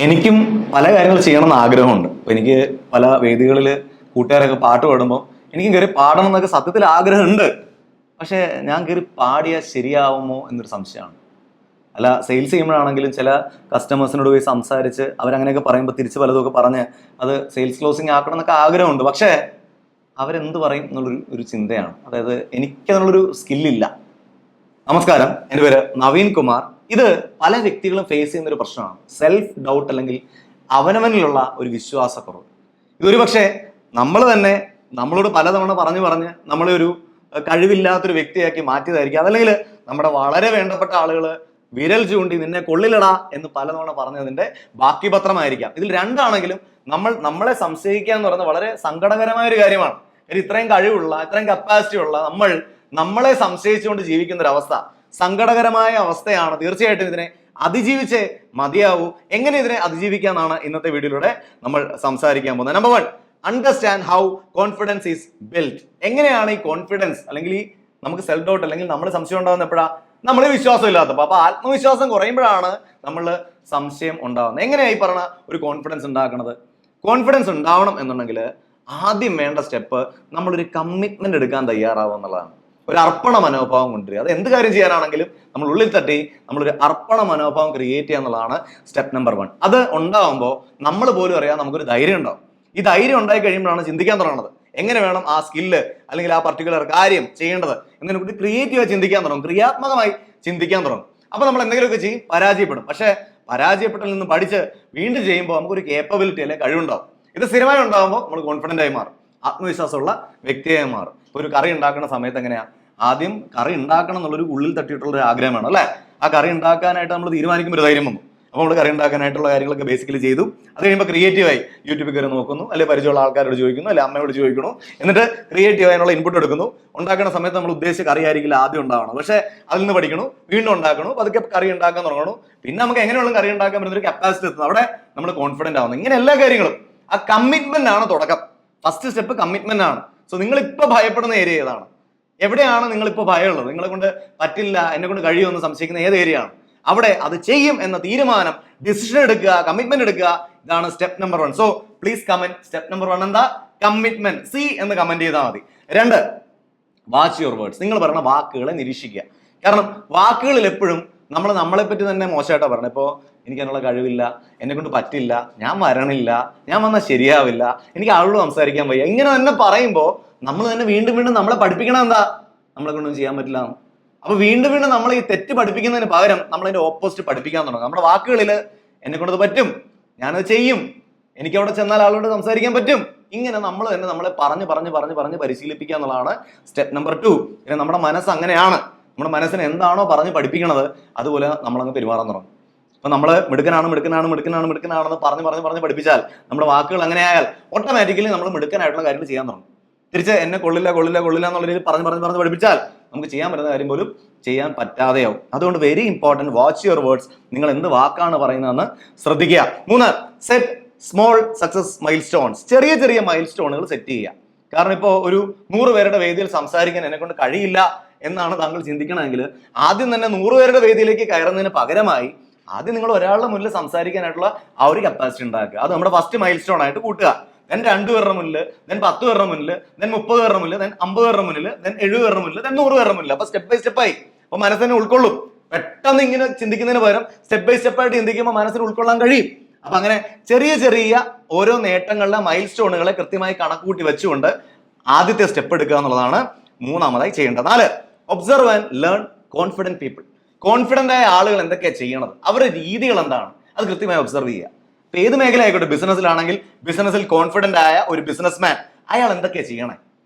എനിക്കും പല കാര്യങ്ങൾ ചെയ്യണമെന്ന് ആഗ്രഹമുണ്ട്. എനിക്ക് പല വേദികളിൽ കൂട്ടുകാരൊക്കെ പാട്ട് പാടുമ്പോൾ എനിക്കും കയറി പാടണം എന്നൊക്കെ സത്യത്തിൽ ആഗ്രഹമുണ്ട്. പക്ഷേ ഞാൻ കയറി പാടിയാൽ ശരിയാവുമോ എന്നൊരു സംശയമാണ്. അല്ല, സെയിൽസ് ചെയ്യുമ്പോഴാണെങ്കിലും ചില കസ്റ്റമേഴ്സിനോട് പോയി സംസാരിച്ച് അവരങ്ങനെയൊക്കെ പറയുമ്പോൾ തിരിച്ച് പലതൊക്കെ പറഞ്ഞ് അത് സെയിൽസ് ക്ലോസിങ് ആക്കണം എന്നൊക്കെ ആഗ്രഹമുണ്ട്. പക്ഷേ അവരെന്ത് പറയും എന്നുള്ളൊരു ചിന്തയാണ്. അതായത് എനിക്കതിനുള്ളൊരു സ്കില്ലില്ല. നമസ്കാരം, എൻ്റെ പേര് നവീൻ കുമാർ. ഇത് പല വ്യക്തികളും ഫേസ് ചെയ്യുന്ന ഒരു പ്രശ്നമാണ്. സെൽഫ് ഡൗട്ട്, അല്ലെങ്കിൽ അവനവനിലുള്ള ഒരു വിശ്വാസക്കുറവ്. ഇതൊരു പക്ഷേ നമ്മൾ തന്നെ നമ്മളോട് പലതവണ പറഞ്ഞ് നമ്മളെ ഒരു കഴിവില്ലാത്തൊരു വ്യക്തിയാക്കി മാറ്റിയതായിരിക്കും. അതല്ലെങ്കിൽ നമ്മുടെ വളരെ വേണ്ടപ്പെട്ട ആളുകൾ വിരൽ ചൂണ്ടി നിന്നെ കൊള്ളിലടാ എന്ന് പലതവണ പറഞ്ഞതിന്റെ ബാക്കി പത്രമായിരിക്കാം. ഇതിൽ രണ്ടാണെങ്കിലും നമ്മളെ സംശയിക്കുക എന്ന് പറയുന്നത് വളരെ സങ്കടകരമായ ഒരു കാര്യമാണ്. ഇത്രയും കഴിവുള്ള, ഇത്രയും കപ്പാസിറ്റി ഉള്ള നമ്മളെ സംശയിച്ചുകൊണ്ട് ജീവിക്കുന്ന ഒരു അവസ്ഥ സങ്കടകരമായ അവസ്ഥയാണ്. തീർച്ചയായിട്ടും ഇതിനെ അതിജീവിച്ചേ മതിയാവൂ. എങ്ങനെ ഇതിനെ അതിജീവിക്കാന്നാണ് ഇന്നത്തെ വീഡിയോയിലൂടെ നമ്മൾ സംസാരിക്കാൻ പോകുന്നത്. Number 1, understand how confidence is build. എങ്ങനെയാണ് ഈ കോൺഫിഡൻസ്, അല്ലെങ്കിൽ ഈ നമുക്ക് സെൽഫ് ഡൗട്ട്, അല്ലെങ്കിൽ നമ്മൾ സംശയം ഉണ്ടാകുന്ന എപ്പോഴാ? നമ്മൾ വിശ്വാസം ഇല്ലാത്തപ്പോൾ. അപ്പൊ ആത്മവിശ്വാസം കുറയുമ്പോഴാണ് നമ്മൾ സംശയം ഉണ്ടാകുന്നത്. എങ്ങനെയായി പറഞ്ഞ ഒരു കോൺഫിഡൻസ് ഉണ്ടാക്കുന്നത്? കോൺഫിഡൻസ് ഉണ്ടാവണം എന്നുണ്ടെങ്കിൽ ആദ്യം വേണ്ട സ്റ്റെപ്പ് നമ്മളൊരു കമ്മിറ്റ്മെന്റ് എടുക്കാൻ തയ്യാറാവുക എന്നുള്ളതാണ്. ഒരു അർപ്പണ മനോഭാവം കൊണ്ടുവരിക. അത് എന്ത് കാര്യം ചെയ്യാനാണെങ്കിലും നമ്മൾ ഉള്ളിൽ തട്ടി നമ്മളൊരു അർപ്പണ മനോഭാവം ക്രിയേറ്റ് ചെയ്യുക എന്നുള്ളതാണ് സ്റ്റെപ്പ് നമ്പർ 1. അത് ഉണ്ടാകുമ്പോൾ നമ്മൾ പോലും അറിയാം നമുക്കൊരു ധൈര്യം ഉണ്ടാവും. ഈ ധൈര്യം ഉണ്ടായി കഴിയുമ്പോഴാണ് ചിന്തിക്കാൻ തുടങ്ങുന്നത്. എങ്ങനെ വേണം ആ സ്കില്ല് അല്ലെങ്കിൽ ആ പർട്ടിക്കുലർ കാര്യം ചെയ്യേണ്ടത് എന്നതിനെ കുറിച്ച് ക്രിയേറ്റീവായി ചിന്തിക്കാൻ തുടങ്ങും, ക്രിയാത്മകമായി ചിന്തിക്കാൻ തുടങ്ങും. അപ്പൊ നമ്മൾ എന്തെങ്കിലുമൊക്കെ ചെയ്യും, പരാജയപ്പെടും. പക്ഷെ പരാജയപ്പെട്ടിൽ നിന്ന് പഠിച്ച് വീണ്ടും ചെയ്യുമ്പോൾ നമുക്കൊരു കേപ്പബിലിറ്റി അല്ലെങ്കിൽ കഴിവുണ്ടാവും. ഇത് സ്ഥിരമായി ഉണ്ടാകുമ്പോൾ നമ്മൾ കോൺഫിഡന്റ് ആയി മാറും, ആത്മവിശ്വാസമുള്ള വ്യക്തിയായി മാറും. ഇപ്പൊ ഒരു കറി ഉണ്ടാക്കുന്ന സമയത്ത് എങ്ങനെയാ? ആദ്യം കറി ഉണ്ടാക്കണം എന്നുള്ളൊരു ഉള്ളിൽ തട്ടിയിട്ടുള്ള ഒരു ആഗ്രഹമാണ്, അല്ലെ? ആ കറി ഉണ്ടാക്കാനായിട്ട് നമ്മൾ തീരുമാനിക്കുമ്പോൾ ഒരു ധൈര്യം വന്നു. അപ്പോൾ നമ്മൾ കറി ഉണ്ടാക്കാനായിട്ടുള്ള കാര്യങ്ങളൊക്കെ ബേസിക്കലി ചെയ്തു. അത് കഴിയുമ്പോൾ ക്രിയേറ്റീവായി യൂട്യൂബിൽ കയറി നോക്കുന്നു, അല്ലെങ്കിൽ പരിചയമുള്ള ആൾക്കാരോട് ചോദിക്കുന്നു, അല്ലെങ്കിൽ അമ്മയോട് ചോദിക്കുന്നു. എന്നിട്ട് ക്രിയേറ്റീവ് ആയിട്ടുള്ള ഇൻപുട്ട് എടുക്കുന്നു. ഉണ്ടാക്കുന്ന സമയത്ത് നമ്മൾ ഉദ്ദേശിച്ച കറി ആയിരിക്കില്ല ആദ്യം ഉണ്ടാവണം. പക്ഷേ അതിൽ നിന്ന് പഠിക്കണു, വീണ്ടും ഉണ്ടാക്കണു, അതൊക്കെ കറി ഉണ്ടാക്കാൻ തുടങ്ങണു. പിന്നെ നമുക്ക് എങ്ങനെയുള്ള കറി ഉണ്ടാക്കാൻ പറ്റുന്ന ഒരു കപ്പാസിറ്റി എത്തുന്നു. അവിടെ നമ്മൾ കോൺഫിഡന്റ് ആവുന്നു. ഇങ്ങനെ എല്ലാ കാര്യങ്ങളും ആ കമ്മിറ്റ്മെന്റ് ആണ് തുടക്കം. ഫസ്റ്റ് സ്റ്റെപ്പ് കമ്മിറ്റ്മെന്റ് ആണ്. സോ നിങ്ങൾ ഇപ്പൊ ഭയപ്പെടുന്ന ഏരിയ ഏതാണ്? എവിടെയാണ് നിങ്ങളിപ്പോൾ ഭയമുള്ളത്? നിങ്ങളെ കൊണ്ട് പറ്റില്ല, എന്നെ കൊണ്ട് കഴിയുമെന്ന് സംശയിക്കുന്ന ഏത് ഏരിയ ആണ്? അവിടെ അത് ചെയ്യും എന്ന തീരുമാനം, ഡിസിഷൻ എടുക്കുക, കമ്മിറ്റ്മെന്റ് എടുക്കുക. ഇതാണ് step number 1. So please comment step number 1 എന്താ? കമ്മിറ്റ്മെന്റ്. സി എന്ന് കമന്റ് ചെയ്താൽ മതി. 2, വാച്ച് യുവർ വേർഡ്സ്. നിങ്ങൾ പറയുന്ന വാക്കുകളെ നിരീക്ഷിക്കുക. കാരണം വാക്കുകളിൽ എപ്പോഴും നമ്മളെ പറ്റി തന്നെ മോശമായിട്ടാണ് പറഞ്ഞത്. ഇപ്പോൾ എനിക്ക് അതിനുള്ള കഴിവില്ല, എന്നെ കൊണ്ട് പറ്റില്ല, ഞാൻ വരണില്ല, ഞാൻ വന്നാൽ ശരിയാവില്ല, എനിക്ക് ആളോട് സംസാരിക്കാൻ വയ്യ, ഇങ്ങനെ തന്നെ പറയുമ്പോൾ നമ്മൾ തന്നെ വീണ്ടും നമ്മളെ പഠിപ്പിക്കണം എന്താ? നമ്മളെ കൊണ്ടൊന്നും ചെയ്യാൻ പറ്റില്ല. അപ്പൊ വീണ്ടും നമ്മൾ ഈ തെറ്റ് പഠിപ്പിക്കുന്നതിന് പകരം നമ്മൾ അതിന്റെ ഓപ്പോസിറ്റ് പഠിപ്പിക്കാൻ തുടങ്ങും. നമ്മുടെ വാക്കുകളിൽ എന്നെ കൊണ്ടത് പറ്റും, ഞാനത് ചെയ്യും, എനിക്ക് അവിടെ ചെന്നാൽ ആളോട് സംസാരിക്കാൻ പറ്റും, ഇങ്ങനെ നമ്മൾ തന്നെ നമ്മളെ പറഞ്ഞ് പരിശീലിപ്പിക്കുക എന്നുള്ളതാണ് സ്റ്റെപ്പ് നമ്പർ 2. പിന്നെ നമ്മുടെ മനസ്സ് അങ്ങനെയാണ്. നമ്മുടെ മനസ്സിന് എന്താണോ പറഞ്ഞ് പഠിപ്പിക്കണത് അതുപോലെ നമ്മളങ്ങ് പെരുമാറാൻ തുടങ്ങും. അപ്പൊ നമ്മൾ മിടുക്കനാണെന്ന് പറഞ്ഞ് പഠിപ്പിച്ചാൽ, നമ്മുടെ വാക്കുകൾ അങ്ങനെ ആയാൽ ഓട്ടോമാറ്റിക്കലി നമ്മൾ മിടുക്കനായിട്ടുള്ള കാര്യങ്ങൾ ചെയ്യാൻ തുടങ്ങും. തിരിച്ച് എന്നെ കൊള്ളില്ല എന്നുള്ള രീതിയിൽ പറഞ്ഞ് പഠിപ്പിച്ചാൽ നമുക്ക് ചെയ്യാൻ പറ്റുന്ന കാര്യം പോലും ചെയ്യാൻ പറ്റാതെയാവും. അതുകൊണ്ട് very important, watch your words. നിങ്ങൾ എന്ത് വാക്കാണ് പറയുന്നതെന്ന് ശ്രദ്ധിക്കുക. 3, set small success mile stones. ചെറിയ മൈൽ സ്റ്റോണുകൾ സെറ്റ് ചെയ്യുക. കാരണം ഇപ്പോൾ ഒരു 100 പേരുടെ വേദിയിൽ സംസാരിക്കാൻ എന്നെ കൊണ്ട് കഴിയില്ല എന്നാണ് താങ്കൾ ചിന്തിക്കണമെങ്കിൽ ആദ്യം തന്നെ 100 പേരുടെ വേദിയിലേക്ക് കയറുന്നതിന് പകരമായി ആദ്യം നിങ്ങൾ ഒരാളുടെ മുന്നിൽ സംസാരിക്കാനായിട്ടുള്ള ആ ഒരു കപ്പാസിറ്റി ഉണ്ടാക്കുക. അത് നമ്മുടെ ഫസ്റ്റ് മൈൽ സ്റ്റോൺ ആയിട്ട് കൂട്ടുക. ദെൻ 2 പേരുടെ മുന്നിൽ, ദെൻ 10 പേരുടെ മുന്നിൽ, ദെൻ 30 പേരുടെ മുന്നിൽ, ദെൻ 50 പേരുടെ മുന്നിൽ, ദെൻ 70 പേരുടെ മുന്നിൽ, ദെൻ 100 പേരുടെ മുന്നിൽ. അപ്പൊ സ്റ്റെപ്പ് ബൈ സ്റ്റെപ്പായി. അപ്പൊ മനസ്സിനെ ഉൾക്കൊള്ളും. പെട്ടെന്ന് ഇങ്ങനെ ചിന്തിക്കുന്നതിന് പകരം സ്റ്റെപ്പ് ബൈ സ്റ്റെപ്പായിട്ട് ചിന്തിക്കുമ്പോൾ മനസ്സിന് ഉൾക്കൊള്ളാൻ കഴിയും. അപ്പൊ അങ്ങനെ ചെറിയ ഓരോ നേട്ടങ്ങളുടെ മൈൽ സ്റ്റോണുകളെ കൃത്യമായി കണക്കുകൂട്ടി വെച്ചുകൊണ്ട് ആദ്യത്തെ സ്റ്റെപ്പ് എടുക്കുക എന്നുള്ളതാണ് 3ാമതായി ചെയ്യേണ്ടത്. 4, observe and learn confident people. Confident ആയ ആളുകൾ എന്തൊക്കെയാണ് ചെയ്യണത്, അവരുടെ രീതികൾ എന്താണ്, അത് കൃത്യമായി ഒബ്സർവ് ചെയ്യുക. ഇപ്പൊ ഏത് മേഖല ആയിക്കോട്ടെ, ബിസിനസ്സിലാണെങ്കിൽ ബിസിനസ്സിൽ കോൺഫിഡന്റ് ആയ ഒരു ബിസിനസ്മാൻ അയാൾ എന്തൊക്കെയാണ് ചെയ്യണേ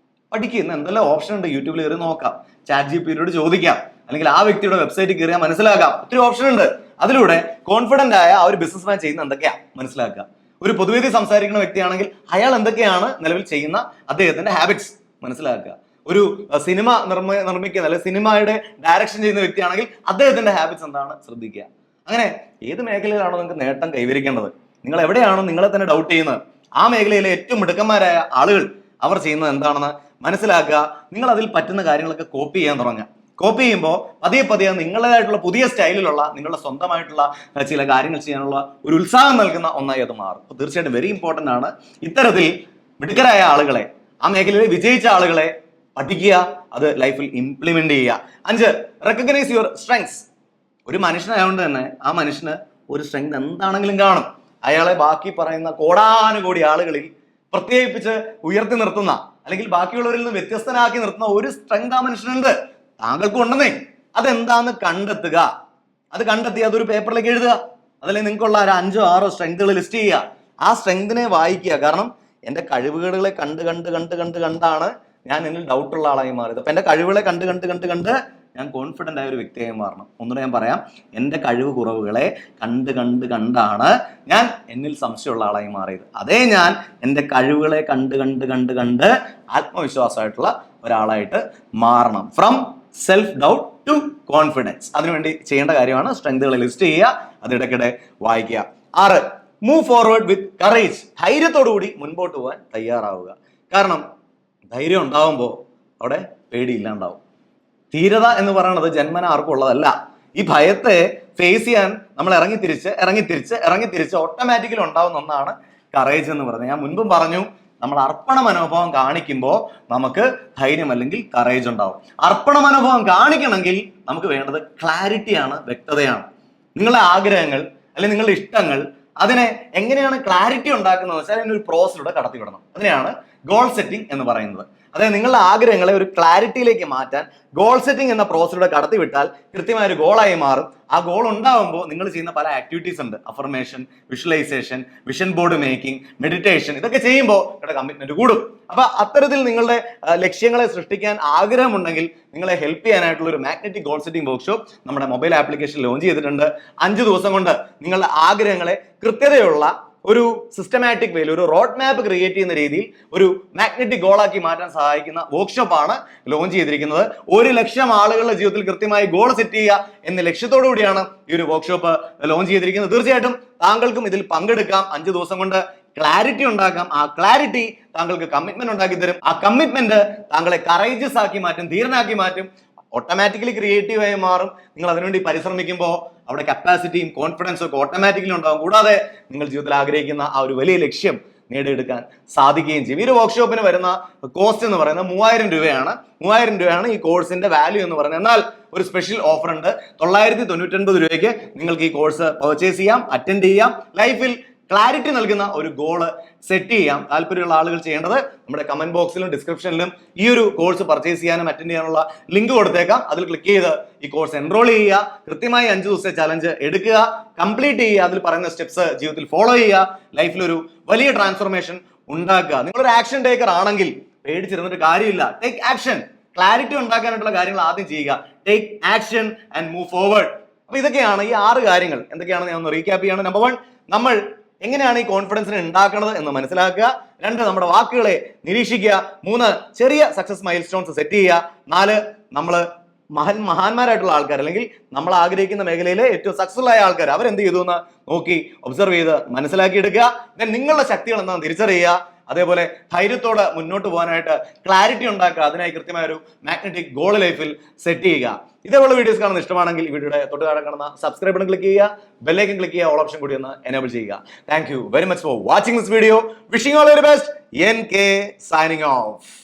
പഠിക്കുന്ന എന്തെല്ലാം ഓപ്ഷൻ ഉണ്ട്. യൂട്യൂബിൽ കയറി നോക്കാം, ചാറ്റ് ജിപിടിയോട് ചോദിക്കാം, അല്ലെങ്കിൽ ആ വ്യക്തിയുടെ വെബ്സൈറ്റിൽ കയറിയാൽ മനസ്സിലാക്കാം. ഒത്തിരി ഓപ്ഷൻ ഉണ്ട്. അതിലൂടെ കോൺഫിഡന്റ് ആയ ആ ഒരു ബിസിനസ്മാൻ ചെയ്യുന്ന എന്തൊക്കെയാ മനസ്സിലാക്കുക. ഒരു പൊതുവേദി സംസാരിക്കുന്ന വ്യക്തിയാണെങ്കിൽ അയാൾ എന്തൊക്കെയാണ് നിലവിൽ ചെയ്യുന്ന അദ്ദേഹത്തിന്റെ ഹാബിറ്റ്സ് മനസ്സിലാക്കുക. ഒരു സിനിമ നിർമ്മിക്കുന്ന അല്ലെങ്കിൽ സിനിമയുടെ ഡയറക്ഷൻ ചെയ്യുന്ന വ്യക്തിയാണെങ്കിൽ അദ്ദേഹത്തിന്റെ ഹാബിറ്റ്സ് എന്താണ് ശ്രദ്ധിക്കുക. അങ്ങനെ ഏത് മേഖലയിലാണോ നിങ്ങൾക്ക് നേട്ടം കൈവരിക്കേണ്ടത്, നിങ്ങൾ എവിടെയാണോ നിങ്ങളെ തന്നെ ഡൗട്ട് ചെയ്യുന്നത്, ആ മേഖലയിലെ ഏറ്റവും മിടുക്കന്മാരായ ആളുകൾ അവർ ചെയ്യുന്നത് എന്താണെന്ന് മനസ്സിലാക്കുക. നിങ്ങൾ അതിൽ പറ്റുന്ന കാര്യങ്ങളൊക്കെ കോപ്പി ചെയ്യാൻ തുടങ്ങുക. കോപ്പി ചെയ്യുമ്പോൾ പതിയെ പതിയെ നിങ്ങളുടേതായിട്ടുള്ള പുതിയ സ്റ്റൈലിലുള്ള നിങ്ങളുടെ സ്വന്തമായിട്ടുള്ള ചില കാര്യങ്ങൾ ചെയ്യാനുള്ള ഒരു ഉത്സാഹം നൽകുന്ന ഒന്നായി അത് മാറും. അപ്പോൾ തീർച്ചയായിട്ടും വെരി ഇമ്പോർട്ടൻ്റ് ആണ് ഇത്തരത്തിൽ മിടുക്കരായ ആളുകളെ, ആ മേഖലയിൽ വിജയിച്ച ആളുകളെ പഠിക്കുക, അത് ലൈഫിൽ ഇംപ്ലിമെന്റ് ചെയ്യുക. 5, റെക്കഗ്നൈസ് യുവർ സ്ട്രെങ്സ്. ഒരു മനുഷ്യനായതുകൊണ്ട് തന്നെ ആ മനുഷ്യന് ഒരു സ്ട്രെങ്ത് എന്താണെങ്കിലും കാണും. അയാളെ ബാക്കി പറയുന്ന കോടാനുകോടി ആളുകളിൽ പ്രത്യേകിച്ച് ഉയർത്തി നിർത്തുന്ന അല്ലെങ്കിൽ ബാക്കിയുള്ളവരിൽ നിന്ന് വ്യത്യസ്തനാക്കി നിർത്തുന്ന ഒരു സ്ട്രെങ്ത് ആ മനുഷ്യനുണ്ട്, താങ്കൾക്കും ഉണ്ടെന്നേ. അതെന്താന്ന് കണ്ടെത്തുക, അത് കണ്ടെത്തി അതൊരു പേപ്പറിലേക്ക് എഴുതുക. അതല്ലെങ്കിൽ നിങ്ങൾക്കുള്ള ഒരു 5 or 6 സ്ട്രെങ്തുകൾ ലിസ്റ്റ് ചെയ്യുക. ആ സ്ട്രെങ്തിനെ വായിക്കുക. കാരണം എൻ്റെ കഴിവുകളെ കണ്ടാണ് ഞാൻ എന്നിൽ ഡൗട്ടുള്ള ആളായി മാറിയത്. അപ്പൊ എൻ്റെ കഴിവുകളെ കണ്ട് ഞാൻ കോൺഫിഡൻ്റ് ആയ ഒരു വ്യക്തിയായി മാറണം. ഒന്നുകൂടെ ഞാൻ പറയാം, എൻ്റെ കഴിവ് കുറവുകളെ കണ്ടാണ് ഞാൻ എന്നിൽ സംശയമുള്ള ആളായി മാറിയത്. അതേ ഞാൻ എൻ്റെ കഴിവുകളെ കണ്ട് ആത്മവിശ്വാസമായിട്ടുള്ള ഒരാളായിട്ട് മാറണം. From self doubt to confidence. അതിനുവേണ്ടി ചെയ്യേണ്ട കാര്യമാണ് സ്ട്രെങ്തുകളെ ലിസ്റ്റ് ചെയ്യുക, അത് ഇടയ്ക്കിടെ വായിക്കുക. 6, മൂവ് ഫോർവേഡ് വിത്ത് കറേജ്. ധൈര്യത്തോടുകൂടി മുൻപോട്ട് പോകാൻ തയ്യാറാവുക. കാരണം ധൈര്യം ഉണ്ടാവുമ്പോൾ അവിടെ പേടിയില്ലാണ്ടാവും. ധീരത എന്ന് പറയുന്നത് ജന്മന ആർക്കും ഉള്ളതല്ല. ഈ ഭയത്തെ ഫേസ് ചെയ്യാൻ നമ്മൾ ഇറങ്ങിത്തിരിച്ച് ഓട്ടോമാറ്റിക്കലി ഉണ്ടാവുന്ന ഒന്നാണ് കറേജ് എന്ന് പറയുന്നത്. ഞാൻ മുൻപും പറഞ്ഞു, നമ്മൾ അർപ്പണ മനോഭാവം കാണിക്കുമ്പോൾ നമുക്ക് ധൈര്യം അല്ലെങ്കിൽ കറേജ് ഉണ്ടാവും. അർപ്പണ മനോഭാവം കാണിക്കണമെങ്കിൽ നമുക്ക് വേണ്ടത് ക്ലാരിറ്റിയാണ്, വ്യക്തതയാണ്. നിങ്ങളുടെ ആഗ്രഹങ്ങൾ അല്ലെങ്കിൽ നിങ്ങളുടെ ഇഷ്ടങ്ങൾ, അതിനെ എങ്ങനെയാണ് ക്ലാരിറ്റി ഉണ്ടാക്കുന്നത് വെച്ചാൽ അതിനൊരു പ്രോസസ്സിലൂടെ കടത്തിവിടണം. അതിനെയാണ് ഗോൾ സെറ്റിംഗ് എന്ന് പറയുന്നത്. അതായത് നിങ്ങളുടെ ആഗ്രഹങ്ങളെ ഒരു ക്ലാരിറ്റിയിലേക്ക് മാറ്റാൻ ഗോൾ സെറ്റിംഗ് എന്ന പ്രോസസ്സിലൂടെ കടത്തിവിട്ടാൽ കൃത്യമായ ഒരു ഗോളായി മാറും. ആ ഗോൾ ഉണ്ടാവുമ്പോൾ നിങ്ങൾ ചെയ്യുന്ന പല ആക്ടിവിറ്റീസ് ഉണ്ട്. Affirmation, visualisation, vision board making, meditation, ഇതൊക്കെ ചെയ്യുമ്പോൾ നിങ്ങളുടെ കമ്മിറ്റ്മെന്റ് കൂടും. അപ്പൊ അത്തരത്തിൽ നിങ്ങളുടെ ലക്ഷ്യങ്ങളെ സൃഷ്ടിക്കാൻ ആഗ്രഹമുണ്ടെങ്കിൽ നിങ്ങളെ ഹെൽപ്പ് ചെയ്യാനായിട്ടുള്ള ഒരു മാഗ്നറ്റിക് ഗോൾ സെറ്റിംഗ് വർക്ക്ഷോപ്പ് നമ്മുടെ മൊബൈൽ ആപ്ലിക്കേഷൻ ലോഞ്ച് ചെയ്തിട്ടുണ്ട്. 5 ദിവസം കൊണ്ട് നിങ്ങളുടെ ആഗ്രഹങ്ങളെ കൃത്യതയുള്ള ഒരു സിസ്റ്റമാറ്റിക് വേയിൽ ഒരു റോഡ് മാപ്പ് ക്രിയേറ്റ് ചെയ്യുന്ന രീതിയിൽ ഒരു മാഗ്നറ്റിക് ഗോളാക്കി മാറ്റാൻ സഹായിക്കുന്ന വർക്ക്ഷോപ്പാണ് ലോഞ്ച് ചെയ്തിരിക്കുന്നത്. 1 ലക്ഷം ആളുകളുടെ ജീവിതത്തിൽ കൃത്യമായി ഗോൾ സെറ്റ് ചെയ്യുക എന്ന ലക്ഷ്യത്തോടു കൂടിയാണ് ഈ ഒരു വർക്ക്ഷോപ്പ് ലോഞ്ച് ചെയ്തിരിക്കുന്നത്. തീർച്ചയായിട്ടും താങ്കൾക്കും ഇതിൽ പങ്കെടുക്കാം. 5 ദിവസം കൊണ്ട് ക്ലാരിറ്റി ഉണ്ടാക്കാം. ആ ക്ലാരിറ്റി താങ്കൾക്ക് കമ്മിറ്റ്മെന്റ് ഉണ്ടാക്കി തരും. ആ കമ്മിറ്റ്മെന്റ് താങ്കളെ കറേജസ് ആക്കി മാറ്റും, ധീരനാക്കി മാറ്റും, ഓട്ടോമാറ്റിക്കലി ക്രിയേറ്റീവായി മാറും. നിങ്ങൾ അതിനുവേണ്ടി പരിശ്രമിക്കുമ്പോൾ അവിടെ കപ്പാസിറ്റിയും കോൺഫിഡൻസും ഒക്കെ ഓട്ടോമാറ്റിക്കലി ഉണ്ടാകും. കൂടാതെ നിങ്ങൾ ജീവിതത്തിൽ ആഗ്രഹിക്കുന്ന ആ ഒരു വലിയ ലക്ഷ്യം നേടിയെടുക്കാൻ സാധിക്കുകയും ചെയ്യും. ഈ ഒരു വർക്ക്ഷോപ്പിന് വരുന്ന കോസ്റ്റ് എന്ന് പറയുന്നത് 3000 രൂപയാണ്. 3000 രൂപയാണ് ഈ കോഴ്സിന്റെ വാല്യൂ എന്ന് പറയുന്നത്. എന്നാൽ ഒരു സ്പെഷ്യൽ ഓഫർ ഉണ്ട്. 999 രൂപയ്ക്ക് നിങ്ങൾക്ക് ഈ കോഴ്സ് പർച്ചേസ് ചെയ്യാം, അറ്റൻഡ് ചെയ്യാം, ലൈഫിൽ ക്ലാരിറ്റി നൽകുന്ന ഒരു ഗോള് സെറ്റ് ചെയ്യാം. താല്പര്യമുള്ള ആളുകൾ ചെയ്യേണ്ടത് നമ്മുടെ കമന്റ് ബോക്സിലും ഡിസ്ക്രിപ്ഷനിലും ഈ ഒരു കോഴ്സ് പർച്ചേസ് ചെയ്യാനും അറ്റൻഡ് ചെയ്യാനുള്ള ലിങ്ക് കൊടുത്തേക്കാം. അതിൽ ക്ലിക്ക് ചെയ്ത് ഈ കോഴ്സ് എൻറോൾ ചെയ്യുക. കൃത്യമായി 5 ദിവസത്തെ ചലഞ്ച് എടുക്കുക, കംപ്ലീറ്റ് ചെയ്യുക, അതിൽ പറയുന്ന സ്റ്റെപ്സ് ജീവിതത്തിൽ ഫോളോ ചെയ്യുക, ലൈഫിൽ ഒരു വലിയ ട്രാൻസ്ഫോർമേഷൻ ഉണ്ടാക്കുക. നിങ്ങളൊരു ആക്ഷൻ ടേക്കർ ആണെങ്കിൽ പേടിച്ചിരുന്നിട്ട് കാര്യമില്ല. Take action. ക്ലാരിറ്റി ഉണ്ടാക്കാനായിട്ടുള്ള കാര്യങ്ങൾ ആദ്യം ചെയ്യുക. Take action and move forward. അപ്പൊ ഇതൊക്കെയാണ് ഈ 6 കാര്യങ്ങൾ. എന്തൊക്കെയാണെന്ന് ഞാൻ ഒന്ന് റീക്യാപ്പ് ചെയ്യാണ്. നമ്പർ 1, നമ്മൾ എങ്ങനെയാണ് ഈ കോൺഫിഡൻസിനെ ഉണ്ടാക്കുന്നത് എന്ന് മനസ്സിലാക്കുക. 2, നമ്മുടെ വാക്കുകളെ നിരീക്ഷിക്കുക. 3, ചെറിയ സക്സസ് മൈൽ സ്റ്റോൺസ് സെറ്റ് ചെയ്യുക. 4, നമ്മൾ മഹാന്മാരായിട്ടുള്ള ആൾക്കാർ അല്ലെങ്കിൽ നമ്മൾ ആഗ്രഹിക്കുന്ന മേഖലയിലെ ഏറ്റവും സക്സസ്ഫുൾ ആയ ആൾക്കാർ അവരെന്ത് ചെയ്തു എന്ന് നോക്കി ഒബ്സർവ് ചെയ്ത് മനസ്സിലാക്കിയെടുക്കുക. ദെൻ നിങ്ങളുടെ ശക്തികൾ എന്താണെന്ന് തിരിച്ചറിയുക. അതേപോലെ ധൈര്യത്തോടെ മുന്നോട്ട് പോകാനായിട്ട് ക്ലാരിറ്റി ഉണ്ടാക്കുക. അതിനായി കൃത്യമായ ഒരു മാഗ്നറ്റിക് ഗോൾ ലൈഫിൽ സെറ്റ് ചെയ്യുക. ഇതേപോലെ വീഡിയോസ് കാണുന്ന ഇഷ്ടമാണെങ്കിൽ ഈ വീഡിയോയുടെ തൊട്ട് താഴെ കാണുന്ന സബ്സ്ക്രൈബ് ബട്ടൺ ക്ലിക്ക് ചെയ്യുക, ബെല്ലൈക്കൻ ക്ലിക്ക് ചെയ്യുക, ഓൾ ഓപ്ഷൻ കൂടി ഒന്ന് എനേബിൾ ചെയ്യുക. Thank you very much for watching this video. Wishing all the best. NK signing off.